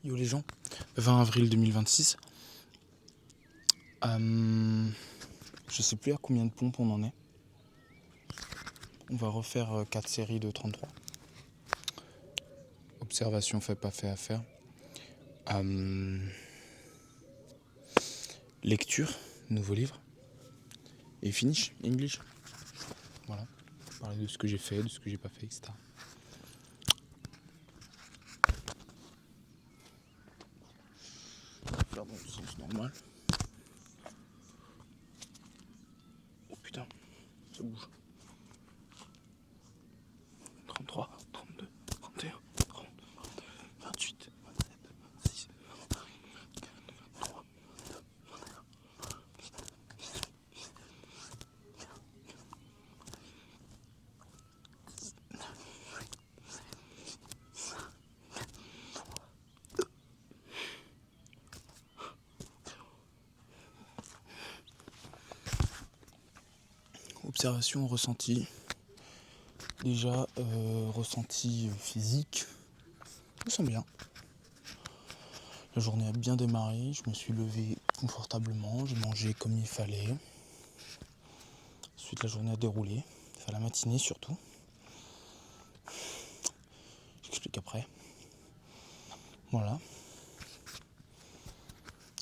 Yo les gens, 20 avril 2026. Je sais plus à combien de pompes on en est. On va refaire 4 séries de 33. Observation fait pas fait à faire. Lecture, nouveau livre. Et finish, English. Voilà. Parler de ce que j'ai fait, de ce que j'ai pas fait, etc. Faire dans le sens normal. Oh putain, ça bouge. 33, 32, 31, 30, 28, 27, 26, 23, 21. Observation, ressenti. Déjà, ressenti physique. Je me sens bien. La journée a bien démarré, je me suis levé confortablement, j'ai mangé comme il fallait. Ensuite la journée a déroulé, enfin la matinée surtout. J'explique après. Voilà.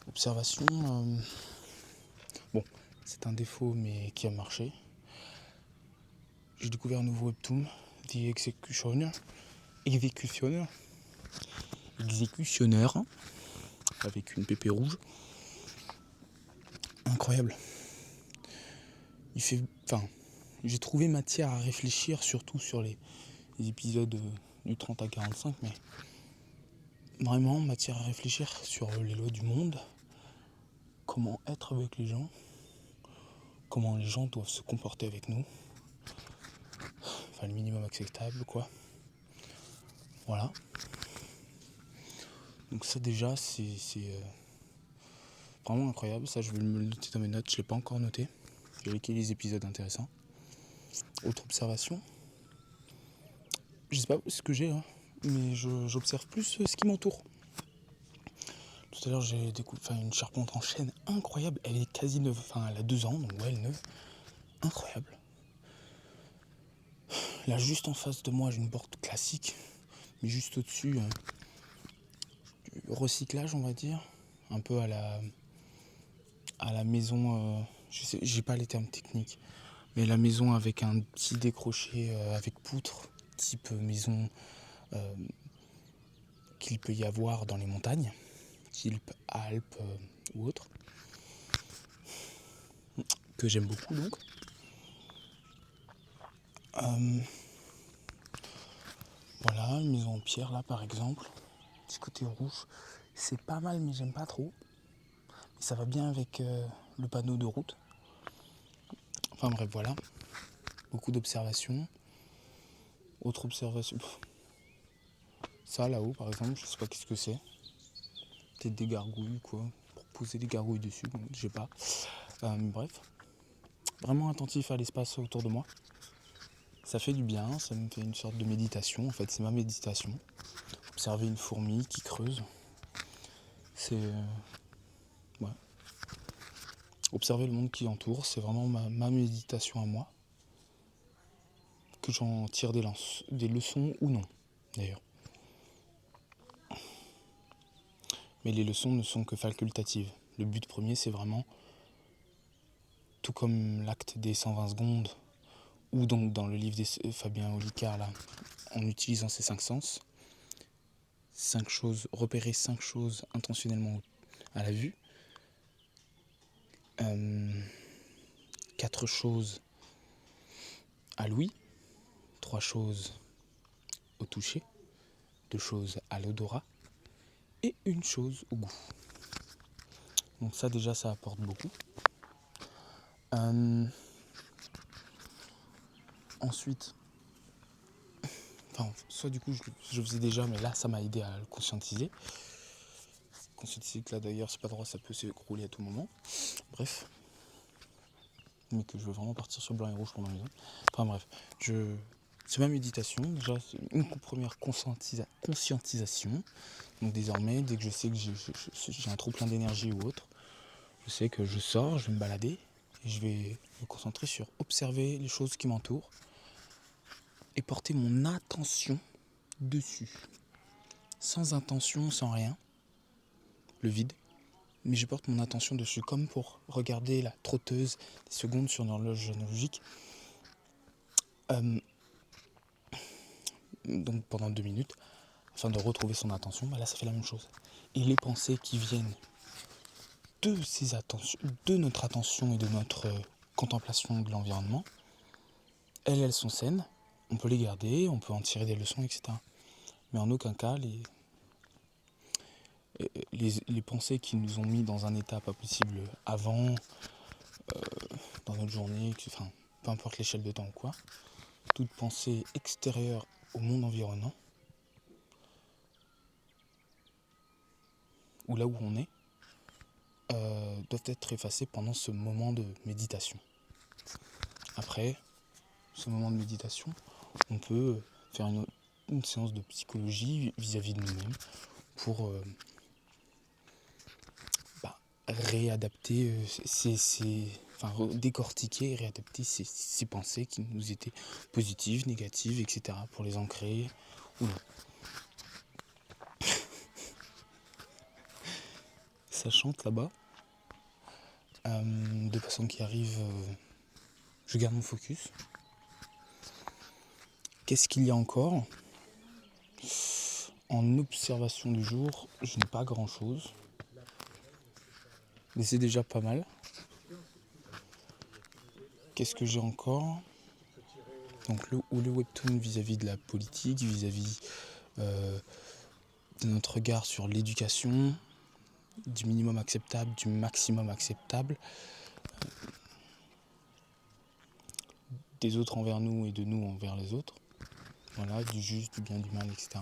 Observation, bon, c'est un défaut mais qui a marché. J'ai découvert un nouveau webtoon, The Executioner, avec une pépé rouge. Incroyable. J'ai trouvé matière à réfléchir, surtout sur les épisodes du 30 à 45, mais vraiment matière à réfléchir sur les lois du monde, comment être avec les gens, comment les gens doivent se comporter avec nous, enfin le minimum acceptable quoi. Voilà. Donc ça déjà c'est vraiment incroyable, ça je vais me le noter dans mes notes, je l'ai pas encore noté. J'ai liké les épisodes intéressants. Autre observation, je sais pas ce que j'ai, mais j'observe plus ce qui m'entoure. Tout à l'heure j'ai découvert une charpente en chêne incroyable, elle est quasi neuve, enfin elle a 2 ans, donc ouais elle est neuve. Incroyable. Là juste en face de moi j'ai une porte classique, mais juste au-dessus, du recyclage on va dire, un peu à la maison, je sais, j'ai pas les termes techniques, mais la maison avec un petit décroché avec poutre, type maison qu'il peut y avoir dans les montagnes, type Alpes ou autre, que j'aime beaucoup donc. Voilà, une maison en pierre là par exemple, petit côté rouge, c'est pas mal mais j'aime pas trop. Mais ça va bien avec le panneau de route. Enfin bref voilà, beaucoup d'observations. Autre observation, ça là-haut par exemple, je sais pas qu'est-ce que c'est. Peut-être des gargouilles quoi, pour poser des gargouilles dessus, bon, je sais pas. Bref, vraiment attentif à l'espace autour de moi. Ça fait du bien, ça me fait une sorte de méditation, en fait c'est ma méditation. Observer une fourmi qui creuse, c'est... ouais. Observer le monde qui entoure, c'est vraiment ma méditation à moi. Que j'en tire des leçons ou non, d'ailleurs. Mais les leçons ne sont que facultatives. Le but premier, c'est vraiment, tout comme l'acte des 120 secondes, ou donc dans le livre de Fabien Olicard, là, en utilisant ses 5 sens, 5 choses, repérer 5 choses intentionnellement à la vue, 4 choses à l'ouïe, 3 choses au toucher, 2 choses à l'odorat, et 1 chose au goût. Donc ça déjà, ça apporte beaucoup. Ensuite, soit du coup je faisais déjà, mais là ça m'a aidé à le conscientiser. Conscientiser que là d'ailleurs c'est pas droit, ça peut s'écrouler à tout moment. Bref. Mais que je veux vraiment partir sur blanc et rouge pendant les autres. Enfin bref, C'est ma méditation. Déjà, c'est une première conscientisation. Donc désormais, dès que je sais que j'ai un trop plein d'énergie ou autre, je sais que je sors, je vais me balader et je vais me concentrer sur observer les choses qui m'entourent et porter mon attention dessus. Sans intention, sans rien. Le vide. Mais je porte mon attention dessus comme pour regarder la trotteuse des secondes sur une horloge analogique. Donc pendant 2 minutes, afin de retrouver son attention, là ça fait la même chose. Et les pensées qui viennent de notre attention et de notre contemplation de l'environnement, elles sont saines, on peut les garder, on peut en tirer des leçons, etc. Mais en aucun cas, les pensées qui nous ont mis dans un état pas possible avant, dans notre journée, peu importe l'échelle de temps ou quoi, toute pensée extérieure au monde environnant, ou là où on est, doivent être effacées pendant ce moment de méditation. Après ce moment de méditation, on peut faire une séance de psychologie vis-à-vis de nous-mêmes pour réadapter décortiquer et réadapter ces pensées qui nous étaient positives, négatives, etc. pour les ancrer ou non. Ça chante là-bas. De personnes qui arrivent, je garde mon focus. Qu'est-ce qu'il y a encore ? En observation du jour, je n'ai pas grand-chose. Mais c'est déjà pas mal. Qu'est-ce que j'ai encore ? Donc le webtoon vis-à-vis de la politique, vis-à-vis de notre regard sur l'éducation, du minimum acceptable, du maximum acceptable, des autres envers nous et de nous envers les autres. Voilà, du juste, du bien, du mal, etc.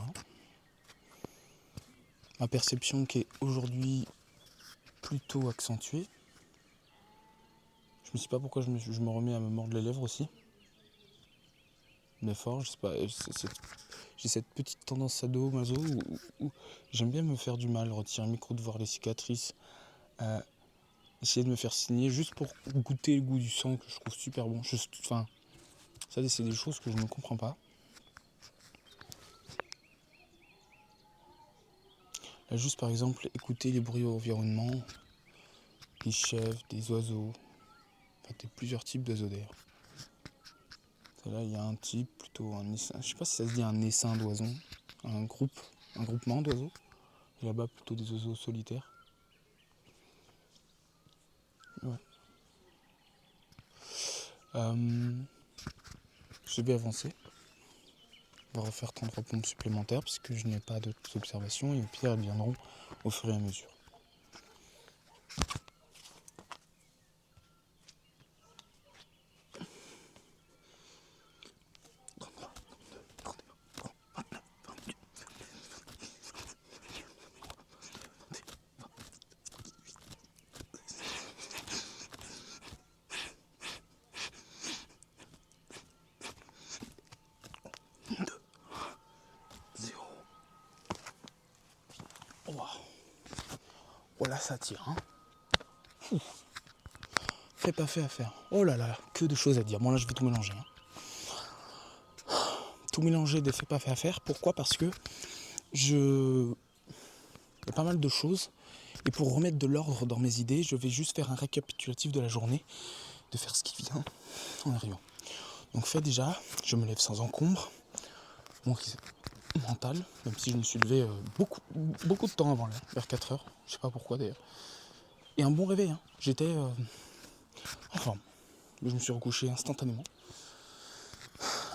Ma perception qui est aujourd'hui plutôt accentuée. Je ne sais pas pourquoi je me remets à me mordre les lèvres aussi. Mais fort, je sais pas, j'ai cette petite tendance sado-maso où j'aime bien me faire du mal, retirer le micro, de voir les cicatrices, essayer de me faire signer juste pour goûter le goût du sang que je trouve super bon. Ça, c'est des choses que je ne comprends pas. Là, juste par exemple, écouter les bruits environnement, des chèvres, des oiseaux, plusieurs types d'oiseaux d'ailleurs. Là, il y a un type, plutôt un essaim, je sais pas si ça se dit un essaim d'oiseaux, un groupement d'oiseaux. Et là-bas, plutôt des oiseaux solitaires. Ouais. Je vais avancer. On va refaire 33 pompes supplémentaires puisque je n'ai pas d'autres observations et au pire, elles viendront au fur et à mesure. Voilà, ça tire. Hein. Fait pas fait à faire. Oh là là, que de choses à dire. Bon là, je vais tout mélanger. Tout mélanger des faits pas fait à faire. Pourquoi ? Parce que il y a pas mal de choses. Et pour remettre de l'ordre dans mes idées, je vais juste faire un récapitulatif de la journée, de faire ce qui vient en arrivant. Donc fait déjà, je me lève sans encombre. Mon mental, même si je me suis levé beaucoup de temps avant là, vers 4 heures. Je sais pas pourquoi d'ailleurs. Et un bon réveil. Hein. J'étais en forme. Je me suis recouché instantanément.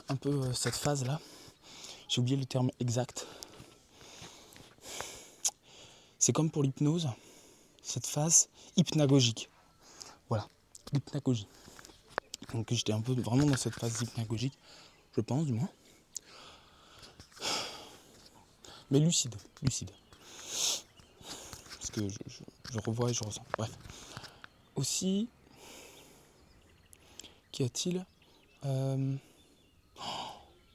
Un peu cette phase-là. J'ai oublié le terme exact. C'est comme pour l'hypnose, cette phase hypnagogique. Voilà, l'hypnagogie. Donc j'étais un peu vraiment dans cette phase hypnagogique, je pense du moins. Mais lucide. Parce que je revois et je ressens. Bref. Aussi, qu'y a-t-il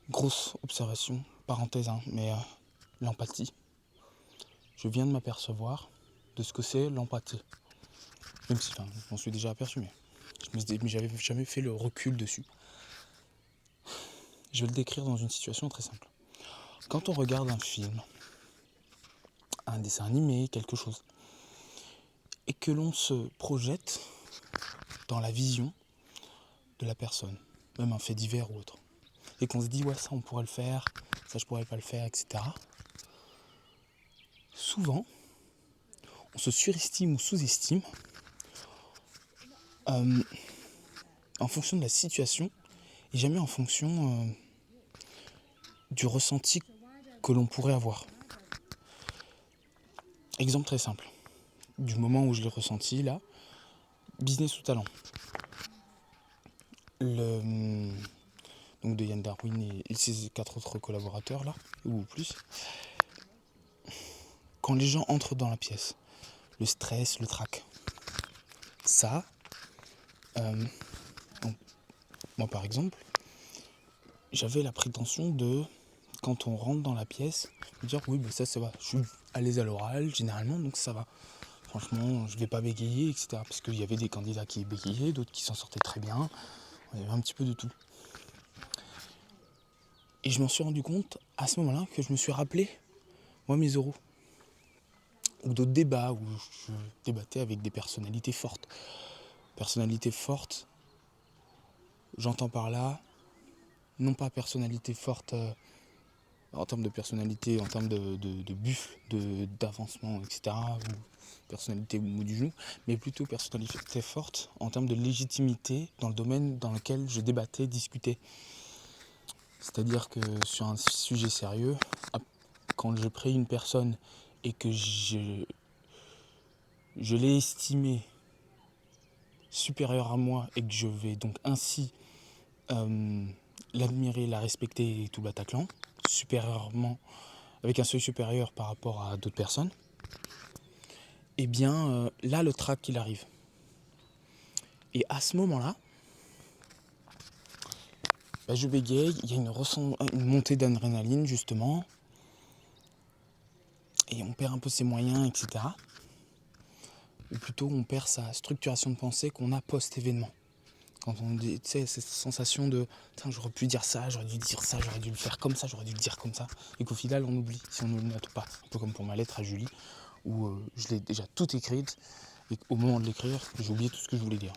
Grosse observation, parenthèse, mais l'empathie. Je viens de m'apercevoir de ce que c'est l'empathie. Même si, je m'en suis déjà aperçu, mais j'avais jamais fait le recul dessus. Je vais le décrire dans une situation très simple. Quand on regarde un film, un dessin animé, quelque chose, et que l'on se projette dans la vision de la personne, même un fait divers ou autre, et qu'on se dit ouais, ça on pourrait le faire, ça je pourrais pas le faire, etc. Souvent, on se surestime ou sous-estime en fonction de la situation et jamais en fonction du ressenti que l'on pourrait avoir. Exemple très simple, du moment où je l'ai ressenti là, Business ou Talent. Donc de Yann Darwin et ses 4 autres collaborateurs là, ou plus. Quand les gens entrent dans la pièce, le stress, le trac, ça, moi par exemple, j'avais la prétention de, quand on rentre dans la pièce, de dire oui, ça va, je suis à l'aise à l'oral généralement, donc ça va. Franchement, je vais pas bégayer, etc. Parce qu'il y avait des candidats qui bégayaient, d'autres qui s'en sortaient très bien. Il y avait un petit peu de tout. Et je m'en suis rendu compte à ce moment-là que je me suis rappelé, moi, mes oraux. Ou d'autres débats où je débattais avec des personnalités fortes. Personnalités fortes, j'entends par là, non pas personnalité forte en termes de personnalité, en termes de buffle, d'avancement, etc. Ou personnalité au bout du genou, mais plutôt personnalité forte en termes de légitimité dans le domaine dans lequel je débattais, discutais. C'est-à-dire que sur un sujet sérieux, quand je prie une personne et que je l'ai estimée supérieure à moi et que je vais donc ainsi l'admirer, la respecter et tout Bataclan, supérieurement, avec un seuil supérieur par rapport à d'autres personnes, et bien là le trac il arrive. Et à ce moment-là, je bégaye, il y a une montée d'adrénaline justement, et on perd un peu ses moyens, etc. Ou plutôt on perd sa structuration de pensée qu'on a post-événement. Quand on dit, tu sais, cette sensation de j'aurais pu dire ça, j'aurais dû dire ça, j'aurais dû le faire comme ça, j'aurais dû le dire comme ça, et qu'au final on oublie si on ne le note pas. Un peu comme pour ma lettre à Julie, où je l'ai déjà toute écrite, et au moment de l'écrire, j'ai oublié tout ce que je voulais dire.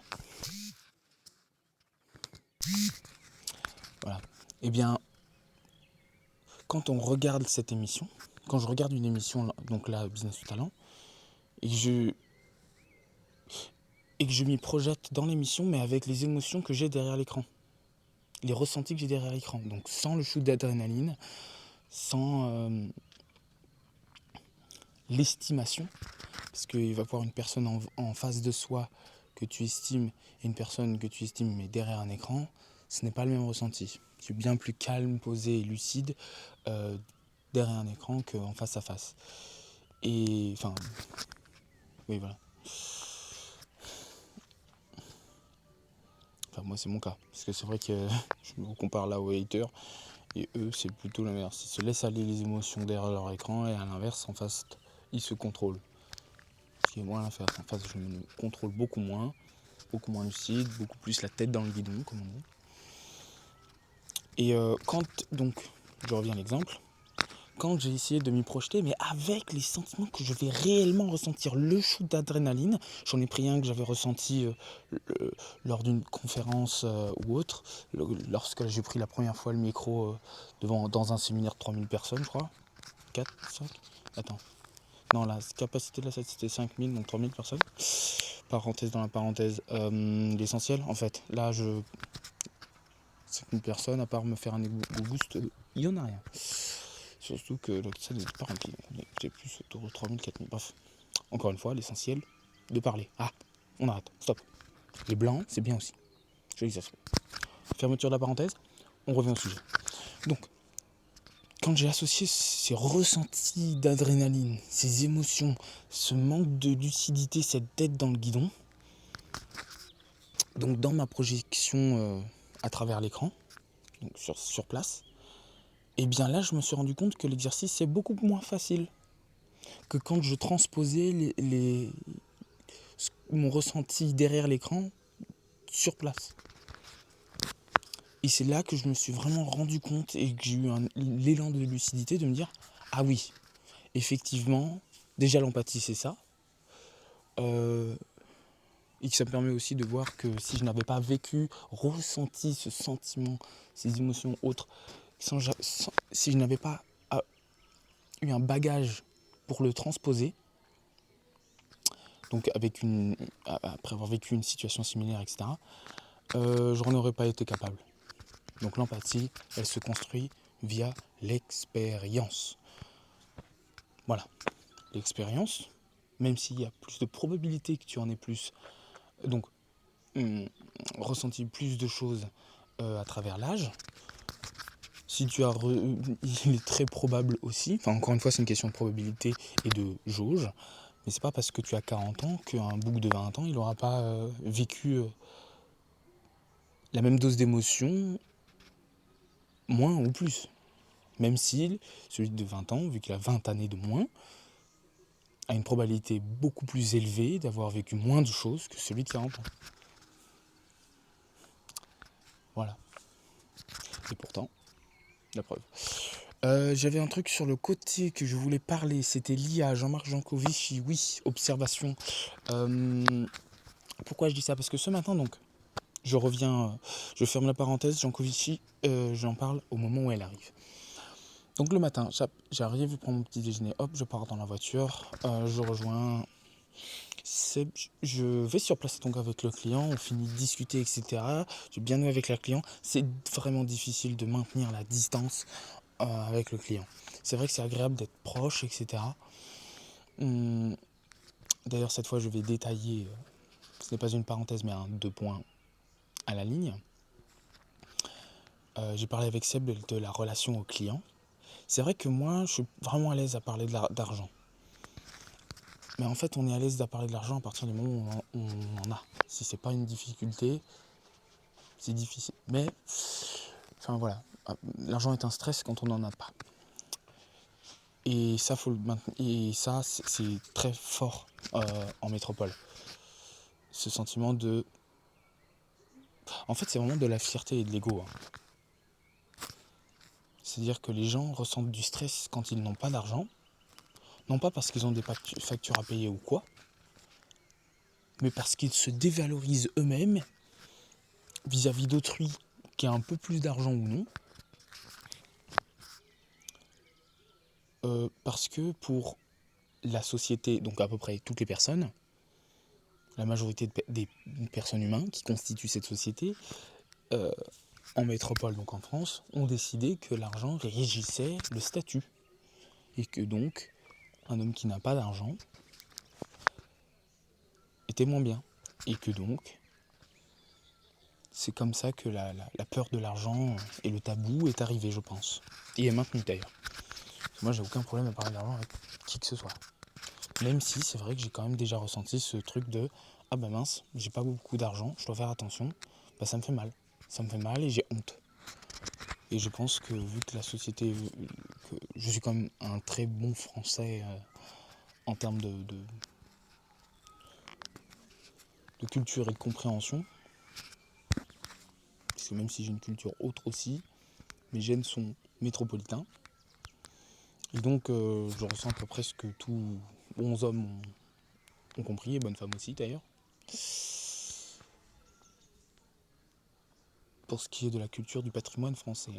Voilà. Eh bien, quand on regarde cette émission, quand je regarde une émission, donc là, Business ou Talent, et que je m'y projette dans l'émission, mais avec les émotions que j'ai derrière l'écran. Les ressentis que j'ai derrière l'écran. Donc sans le shoot d'adrénaline, sans l'estimation, parce qu'il va y avoir une personne en face de soi que tu estimes et une personne que tu estimes mais derrière un écran, ce n'est pas le même ressenti. Tu es bien plus calme, posé et lucide derrière un écran qu'en face à face. Et enfin, oui voilà. Enfin moi c'est mon cas, parce que c'est vrai que je me compare là aux haters, et eux c'est plutôt l'inverse. Ils se laissent aller les émotions derrière leur écran, et à l'inverse, en face, ils se contrôlent. Ce qui est moins l'inverse. En face, je me contrôle beaucoup moins lucide, beaucoup plus la tête dans le guidon, comme on dit. Et quand, donc, je reviens à l'exemple, quand j'ai essayé de m'y projeter, mais avec les sentiments que je vais réellement ressentir, le shoot d'adrénaline, j'en ai pris un que j'avais ressenti lors d'une conférence ou autre, lorsque j'ai pris la première fois le micro dans un séminaire de 3000 personnes, je crois, 4, 5, attends, non, la capacité de la salle c'était 5000, donc 3000 personnes, parenthèse dans la parenthèse, l'essentiel, en fait, là, 5000 personnes, à part me faire un ego boost, il n'y en a rien. Surtout que l'autre salle n'était pas remplie, donc on était plus autour de 3000, 4000, bref. Encore une fois, l'essentiel, de parler. Ah, on arrête, stop. Les blancs, c'est bien aussi. Joli ça se fait. Fermeture de la parenthèse, on revient au sujet. Donc, quand j'ai associé ces ressentis d'adrénaline, ces émotions, ce manque de lucidité, cette tête dans le guidon, donc dans ma projection à travers l'écran, donc sur place, Et bien là, je me suis rendu compte que l'exercice c'est beaucoup moins facile que quand je transposais mon ressenti derrière l'écran sur place. Et c'est là que je me suis vraiment rendu compte et que j'ai eu l'élan de lucidité de me dire ah oui, effectivement, déjà l'empathie c'est ça. Et que ça me permet aussi de voir que si je n'avais pas vécu, ressenti ce sentiment, ces émotions autres, si je n'avais pas eu un bagage pour le transposer, donc après avoir vécu une situation similaire, etc., je n'en aurais pas été capable. Donc l'empathie, elle se construit via l'expérience. Voilà, l'expérience, même s'il y a plus de probabilité que tu en aies plus, donc ressenti plus de choses à travers l'âge. Si tu as il est très probable aussi, enfin encore une fois c'est une question de probabilité et de jauge, mais c'est pas parce que tu as 40 ans qu'un bouc de 20 ans il n'aura pas vécu la même dose d'émotion, moins ou plus. Même si celui de 20 ans, vu qu'il a 20 années de moins, a une probabilité beaucoup plus élevée d'avoir vécu moins de choses que celui de 40 ans. Voilà. Et pourtant, la preuve. J'avais un truc sur le côté que je voulais parler, c'était lié à Jean-Marc Jancovici, oui, observation. Pourquoi je dis ça? Parce que ce matin, donc, je reviens, je ferme la parenthèse, Jancovici, j'en parle au moment où elle arrive. Donc le matin, j'arrive, je prends mon petit déjeuner, hop, je pars dans la voiture, je rejoins Seb, je vais sur place donc avec le client, on finit de discuter, etc. J'ai bien noué avec le client, c'est vraiment difficile de maintenir la distance avec le client. C'est vrai que c'est agréable d'être proche, etc. D'ailleurs, cette fois, je vais détailler, ce n'est pas une parenthèse, mais un 2 points à la ligne. J'ai parlé avec Seb de la relation au client. C'est vrai que moi, je suis vraiment à l'aise à parler d'argent. Mais en fait, on est à l'aise à parler de l'argent à partir du moment où on en a. Si c'est pas une difficulté, c'est difficile. Mais, enfin voilà, l'argent est un stress quand on n'en a pas. Et ça, faut le maintenir. Et ça, c'est très fort en métropole. Ce sentiment de... En fait, c'est vraiment de la fierté et de l'ego. C'est-à-dire que les gens ressentent du stress quand ils n'ont pas d'argent. Non pas parce qu'ils ont des factures à payer ou quoi, mais parce qu'ils se dévalorisent eux-mêmes vis-à-vis d'autrui qui a un peu plus d'argent ou non. Parce que pour la société, donc à peu près toutes les personnes, la majorité des personnes humaines qui constituent cette société, en métropole, donc en France, ont décidé que l'argent régissait le statut. Et que donc, un homme qui n'a pas d'argent était moins bien. Et que donc, c'est comme ça que la peur de l'argent et le tabou est arrivé, je pense. Et est maintenu d'ailleurs. Moi, j'ai aucun problème à parler d'argent avec qui que ce soit. Même si c'est vrai que j'ai quand même déjà ressenti ce truc de ah bah mince, j'ai pas beaucoup d'argent, je dois faire attention, bah ça me fait mal. Ça me fait mal et j'ai honte. Et je pense que vu que la société, que je suis quand même un très bon français en termes de culture et de compréhension, parce que même si j'ai une culture autre aussi, mes gènes sont métropolitains. Et donc je ressens à peu près ce que tous bons hommes ont compris, et bonnes femmes aussi d'ailleurs. Pour ce qui est de la culture du patrimoine français.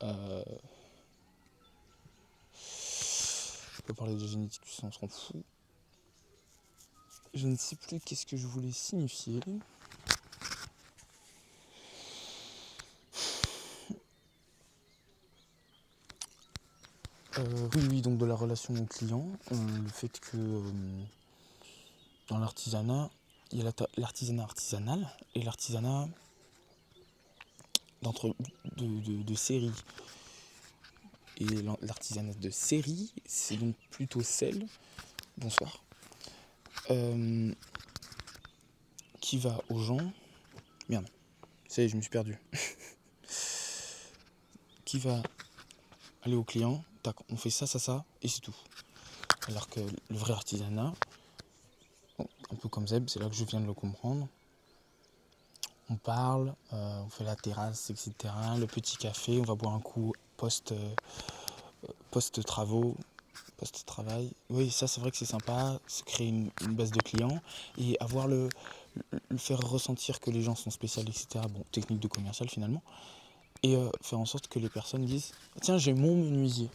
On peut parler de génétique, on s'en fout. Je ne sais plus qu'est-ce que je voulais signifier. Oui, donc de la relation au client, le fait que dans l'artisanat, il y a l'artisanat artisanal et l'artisanat de série. Et l'artisanat de série, c'est donc plutôt celle, bonsoir, qui va aux gens... Merde, ça y est, je me suis perdu. qui va aller au client, tac, on fait ça, et c'est tout. Alors que le vrai artisanat, un peu comme Zeb, c'est là que je viens de le comprendre. On parle, on fait la terrasse, etc. Le petit café, on va boire un coup post-travaux, post-travail. Oui, ça c'est vrai que c'est sympa, se créer une base de clients et avoir le faire ressentir que les gens sont spéciaux, etc. Bon, technique de commercial finalement. Et faire en sorte que les personnes disent tiens, j'ai mon menuisier.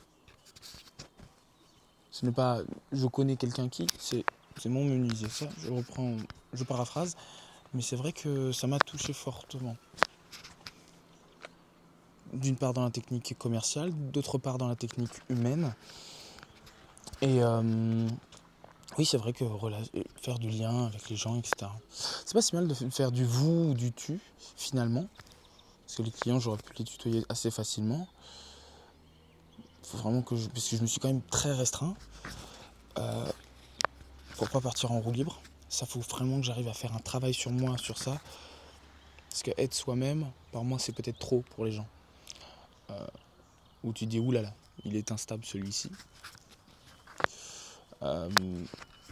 Ce n'est pas je connais quelqu'un qui, c'est mon menuisier. Ça, je paraphrase, mais c'est vrai que ça m'a touché fortement. D'une part dans la technique commerciale, d'autre part dans la technique humaine. Et oui, c'est vrai que faire du lien avec les gens, etc. C'est pas si mal de faire du vous ou du tu, finalement. Parce que les clients, j'aurais pu les tutoyer assez facilement. Faut vraiment parce que je me suis quand même très restreint. Pour pas partir en roue libre. Ça, faut vraiment que j'arrive à faire un travail sur moi, sur ça. Parce que être soi-même, par moi, c'est peut-être trop pour les gens. Où tu dis, oulala, il est instable celui-ci. Ce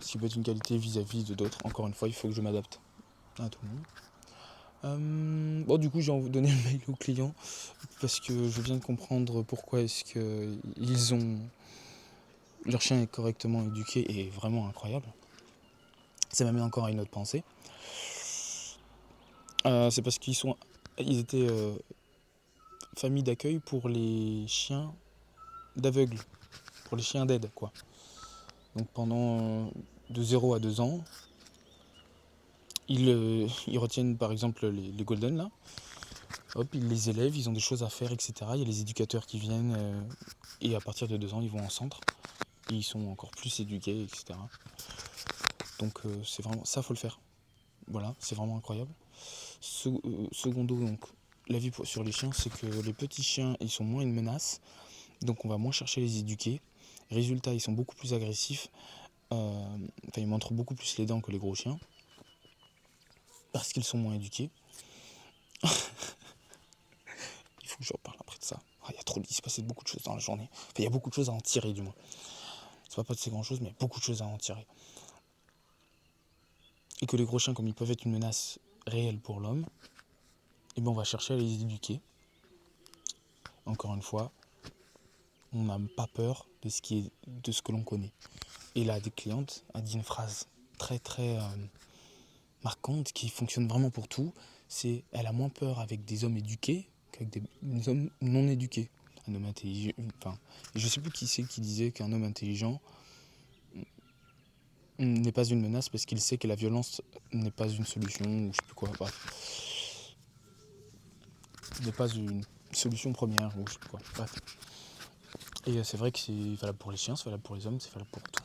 qui peut être une qualité vis-à-vis de d'autres. Encore une fois, il faut que je m'adapte à tout le monde. Bon, du coup, j'ai donné le mail au client parce que je viens de comprendre pourquoi est-ce que leur chien est correctement éduqué et vraiment incroyable. Ça m'amène encore à une autre pensée. C'est parce ils étaient famille d'accueil pour les chiens d'aveugles, pour les chiens d'aide, quoi. Donc pendant de 0 à 2 ans, ils retiennent par exemple les golden là. Hop, ils les élèvent, ils ont des choses à faire, etc. Il y a les éducateurs qui viennent et à partir de 2 ans, ils vont en centre. Et ils sont encore plus éduqués, etc. Donc c'est vraiment ça, faut le faire. Voilà, c'est vraiment incroyable. Secondo, donc la vie sur les chiens, c'est que les petits chiens, ils sont moins une menace, donc on va moins chercher à les éduquer. Résultat, ils sont beaucoup plus agressifs. Ils montrent beaucoup plus les dents que les gros chiens parce qu'ils sont moins éduqués. Il faut que je reparle après de ça. Il s'est passé beaucoup de choses dans la journée. Il y a beaucoup de choses à en tirer, du moins. C'est pas de ces grand chose, mais beaucoup de choses à en tirer. Et que les gros chiens, comme ils peuvent être une menace réelle pour l'homme, et ben on va chercher à les éduquer. Encore une fois, on n'a pas peur de ce que l'on connaît. Et là, des clientes a dit une phrase très très marquante qui fonctionne vraiment pour tout. C'est elle a moins peur avec des hommes éduqués qu'avec des hommes non éduqués. Un homme intelligent. Je sais plus qui c'est qui disait qu'un homme intelligent n'est pas une menace parce qu'il sait que la violence n'est pas une solution ou je sais plus quoi. Bref. N'est pas une solution première ou je sais plus quoi. Bref. Et c'est vrai que c'est valable pour les chiens, c'est valable pour les hommes, c'est valable pour tout.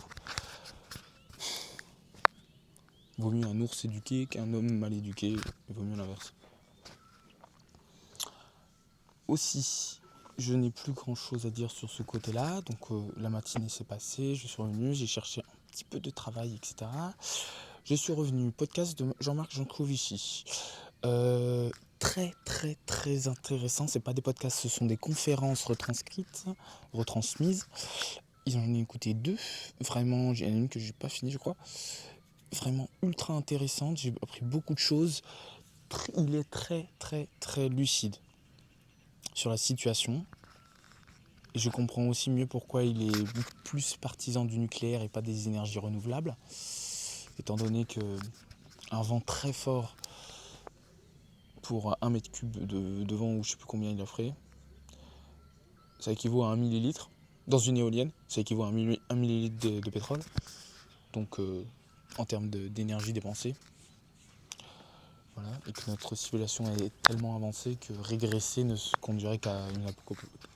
Vaut mieux un ours éduqué qu'un homme mal éduqué, il vaut mieux l'inverse. Aussi, je n'ai plus grand chose à dire sur ce côté-là, donc la matinée s'est passée, je suis revenu, j'ai cherché un petit peu de travail, etc. Je suis revenu, podcast de Jean-Marc Jancovici. Très très très intéressant, c'est pas des podcasts, ce sont des conférences retransmises. J'en ai écouté 2, vraiment, il y en a une que j'ai pas fini je crois. Vraiment ultra intéressante, j'ai appris beaucoup de choses. Il est très très très lucide sur la situation. Et je comprends aussi mieux pourquoi il est beaucoup plus partisan du nucléaire et pas des énergies renouvelables. Étant donné qu'un vent très fort pour 1 mètre cube de vent, ou je sais plus combien il a ferait, ça équivaut à 1 millilitre. Dans une éolienne, ça équivaut à 1 millilitre de pétrole. Donc en termes d'énergie dépensée. Voilà, et que notre civilisation est tellement avancée que régresser ne se conduirait qu'à une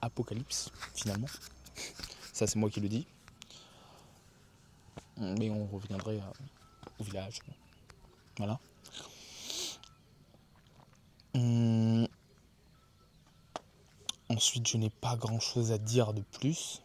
apocalypse, finalement. Ça, c'est moi qui le dis. Mais on reviendrait au village. Voilà. Ensuite, je n'ai pas grand-chose à dire de plus.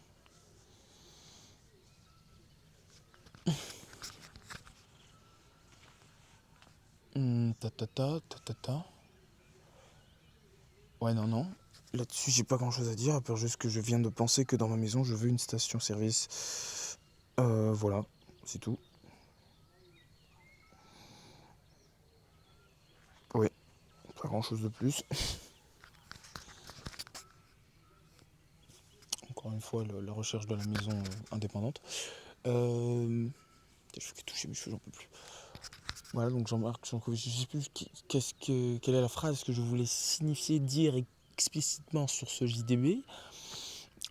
Ouais, non. là-dessus, j'ai pas grand-chose à dire, à part juste que je viens de penser que dans ma maison, je veux une station-service. Voilà, c'est tout. Oui, pas grand-chose de plus. Encore une fois, la recherche de la maison indépendante. Je fais toucher mes cheveux, j'en peux plus. Voilà, donc Jean-Marc Jancovici, je sais plus quelle est la phrase que je voulais signifier, dire explicitement sur ce JDB,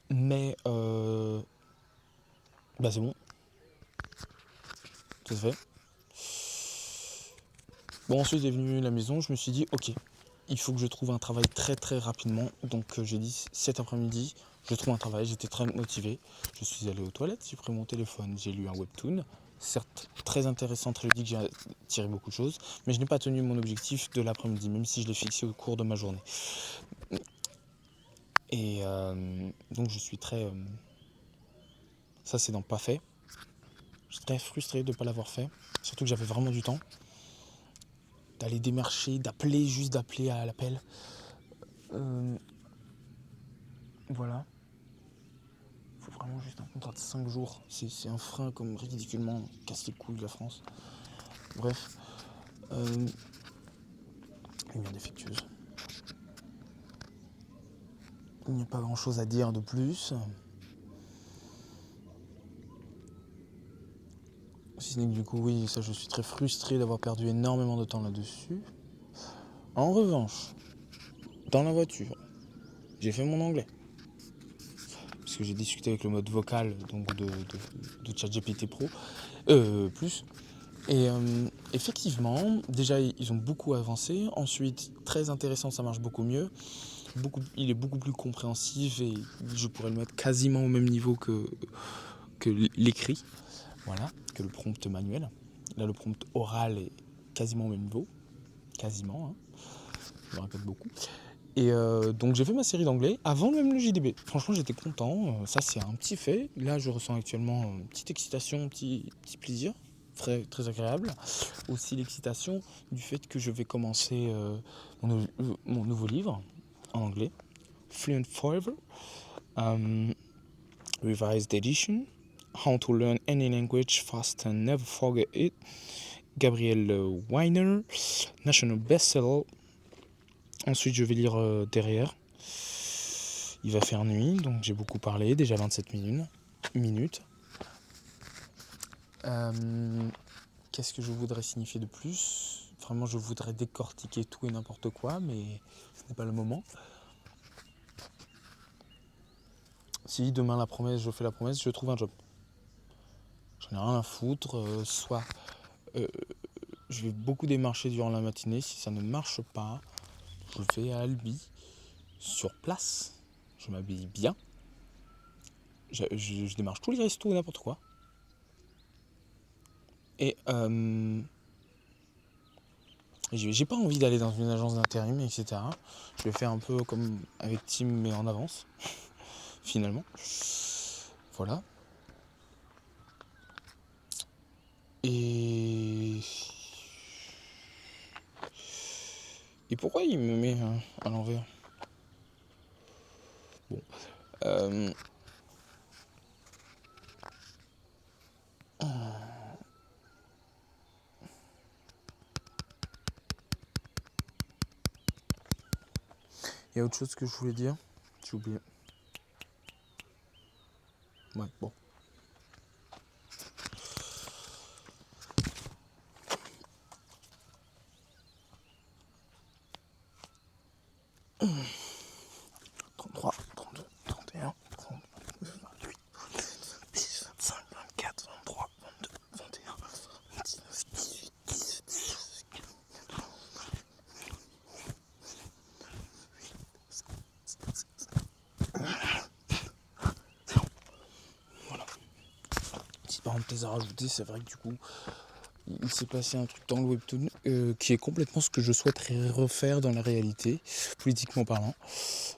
mais c'est bon, ça se fait. Bon, ensuite est venue la maison, je me suis dit, ok, il faut que je trouve un travail très très rapidement, donc j'ai dit cet après-midi, je trouve un travail, j'étais très motivé, je suis allé aux toilettes, j'ai pris mon téléphone, j'ai lu un webtoon, certes très intéressant, très ludique, j'ai tiré beaucoup de choses, mais je n'ai pas tenu mon objectif de l'après-midi, même si je l'ai fixé au cours de ma journée. Et donc je suis très... ça c'est dans pas fait. Je suis très frustré de ne pas l'avoir fait, surtout que j'avais vraiment du temps. D'aller démarcher, juste d'appeler à l'appel. Voilà. Il faut vraiment juste un contrat de 5 jours. C'est un frein comme ridiculement casse les couilles de la France. Bref. Lumière défectueuse. Il n'y a pas grand chose à dire de plus. Si ce n'est que du coup, oui, ça je suis très frustré d'avoir perdu énormément de temps là-dessus. En revanche, dans la voiture, j'ai fait mon anglais. Parce que j'ai discuté avec le mode vocal donc de ChatGPT Pro plus. Et effectivement, déjà ils ont beaucoup avancé. Ensuite, très intéressant, ça marche beaucoup mieux. Il est beaucoup plus compréhensif et je pourrais le mettre quasiment au même niveau que l'écrit. Voilà, que le prompt manuel. Là, le prompt oral est quasiment au même niveau. Quasiment, hein. Je le répète beaucoup. Et donc j'ai fait ma série d'anglais avant même le JDB. Franchement, j'étais content. Ça, c'est un petit fait. Là, je ressens actuellement une petite excitation, un petit plaisir. Très, très agréable. Aussi l'excitation du fait que je vais commencer mon nouveau livre en anglais. Fluent Forever. Revised Edition. How to Learn Any Language Fast and Never Forget It. Gabriel Weiner. National Bestseller. Ensuite, je vais lire derrière. Il va faire nuit, donc j'ai beaucoup parlé, déjà 27 minutes. Qu'est-ce que je voudrais signifier de plus ? Vraiment, je voudrais décortiquer tout et n'importe quoi, mais ce n'est pas le moment. Si demain je fais la promesse, je trouve un job. J'en ai rien à foutre, soit je vais beaucoup démarcher durant la matinée, si ça ne marche pas, je vais à Albi, sur place, je m'habille bien, je démarche tous les restos et n'importe quoi. Et j'ai pas envie d'aller dans une agence d'intérim, etc. Je vais faire un peu comme avec Tim, mais en avance, finalement. Voilà. Et pourquoi il me met à l'envers ? Bon. Il y a autre chose que je voulais dire. J'ai oublié. Ouais, bon. « 33, 32, 31, 32, 28, 10, 25, 24, 23, 22, 21, 19, 18, 17, 18, 19, voilà. Petite parenthèse à rajouter, c'est vrai que du coup, il s'est passé un truc dans le webtoon qui est complètement ce que je souhaiterais refaire dans la réalité, politiquement parlant.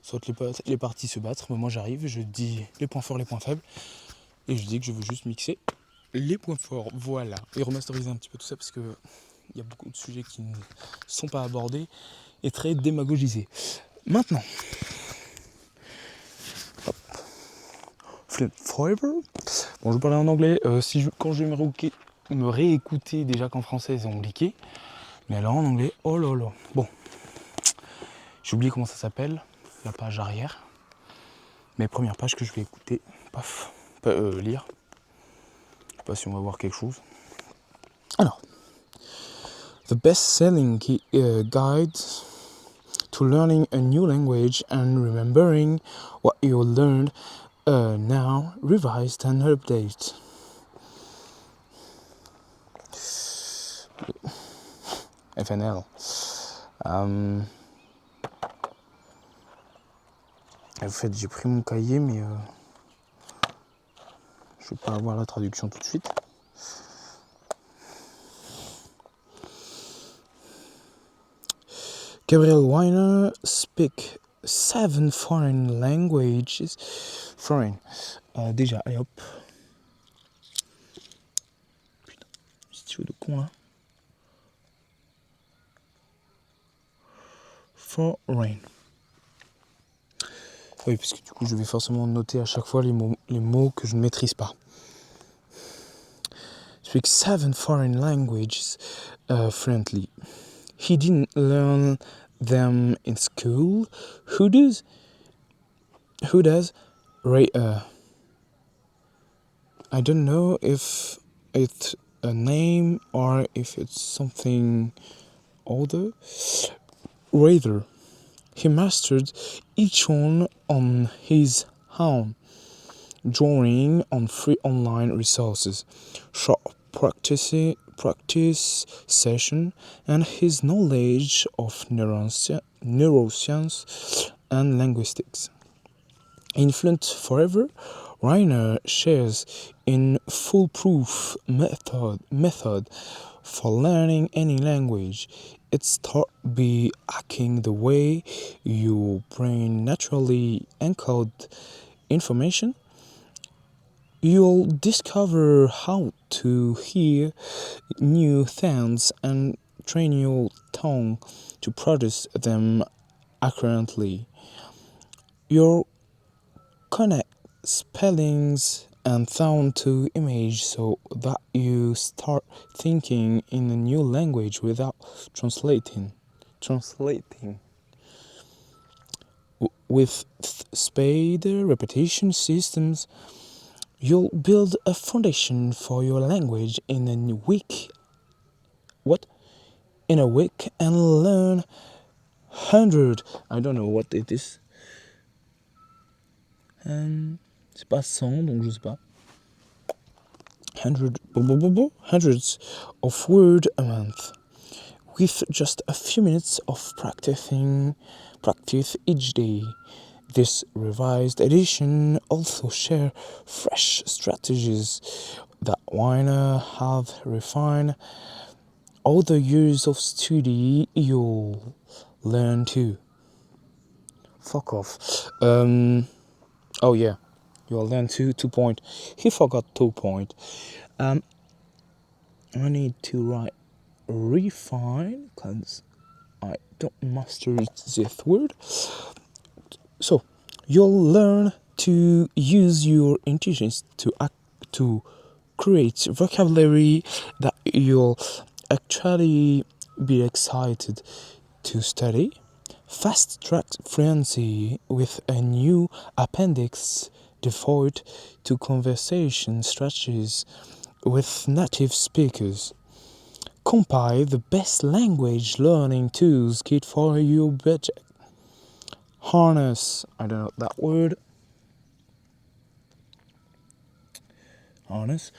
Soit les parties se battre, mais moi j'arrive, je dis les points forts, les points faibles, et je dis que je veux juste mixer les points forts, voilà, et remasteriser un petit peu tout ça parce que il y a beaucoup de sujets qui ne sont pas abordés et très démagogisés. Maintenant, Forever. Bon, je parlais en anglais. Quand je vais me réécouter, déjà qu'en français c'est compliqué. Mais alors en anglais, oh là là. Bon, j'ai oublié comment ça s'appelle, la page arrière. Mais première page que je vais écouter, lire. Je sais pas si on va voir quelque chose. Alors, the best-selling guide to learning a new language and remembering what you learned now, revised and updated. FNL. En fait, j'ai pris mon cahier, mais je vais pas avoir la traduction tout de suite. Gabriel Weiner speak 7 foreign languages. Déjà, allez hop. Putain, stylo de con là. Foreign. Oui, parce que du coup, je vais forcément noter à chaque fois les mots que je ne maîtrise pas. Speak 7 foreign languages fluently. He didn't learn them in school. Who does? I don't know if it's a name or if it's something other. Rather, he mastered each one on his own, drawing on free online resources, short practice session, and his knowledge of neuroscience and linguistics. In Fluent Forever, Reiner shares a foolproof method for learning any language. It starts by hacking the way your brain naturally encodes information. You'll discover how to hear new sounds and train your tongue to produce them accurately. You'll connect spellings and sound to image so that you start thinking in a new language without translating. With spaced repetition systems, you'll build a foundation for your language in a week and learn 100. I don't know what it is. C'est pas 100, donc je sais pas. Hundreds of words a month. With just a few minutes of practice each day. This revised edition also shares fresh strategies that Weiner have refined. All the years of study you'll learn too. Fuck off. Oh yeah, you'll learn 2 point. He forgot 2 point. I need to write refine because I don't master this word. So you'll learn to use your intelligence to create vocabulary that you'll actually be excited to study. Fast-track fluency with a new appendix devoted to conversation strategies with native speakers. Compile the best language learning tools kit for your budget. Harness, I don't know that word. Harness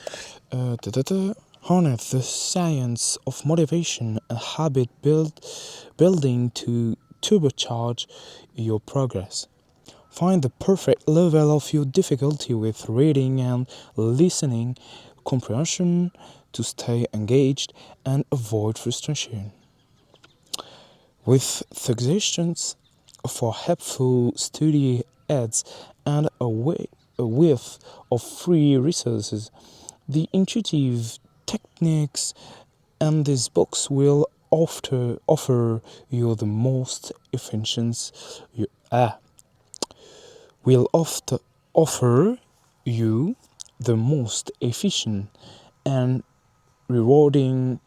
the science of motivation and habit building to turbocharge your progress. Find the perfect level of your difficulty with reading and listening comprehension to stay engaged and avoid frustration. With suggestions for helpful study aids and a wealth of free resources, the intuitive techniques and this box will offer you the most efficient. Will offer you the most efficient and rewarding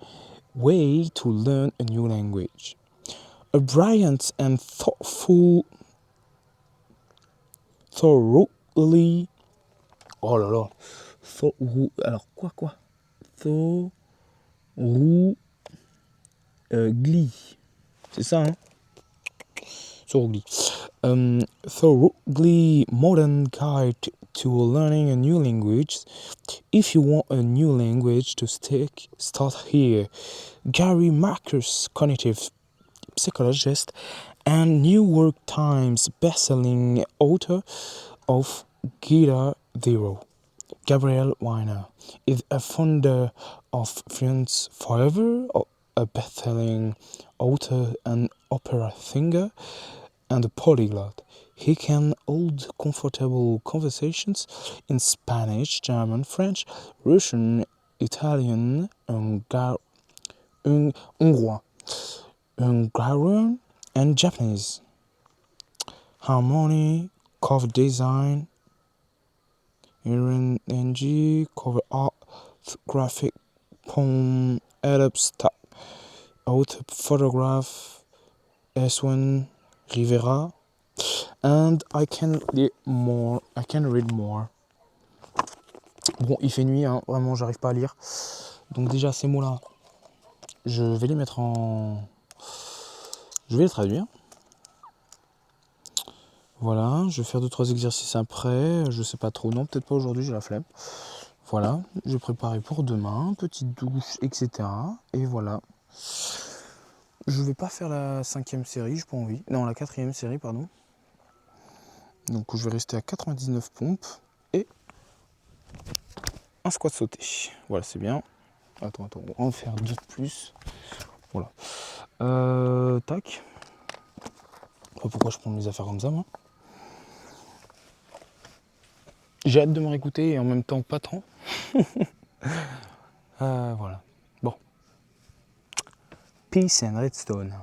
way to learn a new language. A brilliant and thoroughly. Oh là là. Alors quoi? Thoroughly. C'est ça, hein? Thoroughly modern guide to learning a new language. If you want a new language to stick, start here. Gary Marcus, cognitive psychologist and New York Times bestselling author of Guitar Zero. Gabriel Weiner is a founder of Fluent Forever, a best-selling author and opera singer, and a polyglot. He can hold comfortable conversations in Spanish, German, French, Russian, Italian, Hongrois, Hungarian, and Japanese. Harmony, cover design, NG, cover art, graphic, poem, edit, style, author, photograph, S1 Rivera, and I can read more. Bon, il fait nuit, hein, vraiment, j'arrive pas à lire. Donc déjà, ces mots-là, je vais les mettre en... Je vais les traduire. Voilà, je vais faire 2-3 exercices après, je sais pas trop, non, peut-être pas aujourd'hui, j'ai la flemme. Voilà, je vais préparer pour demain, petite douche, etc. Et voilà. Je vais pas faire la 5e série, j'ai pas envie. Non, la 4e série, pardon. Donc je vais rester à 99 pompes et un squat sauté. Voilà, c'est bien. Attends, on va en faire 2 de plus. Voilà. Tac. Je sais pas pourquoi je prends mes affaires comme ça, moi. J'ai hâte de me réécouter et en même temps pas tant. Voilà. Bon. Peace and redstone.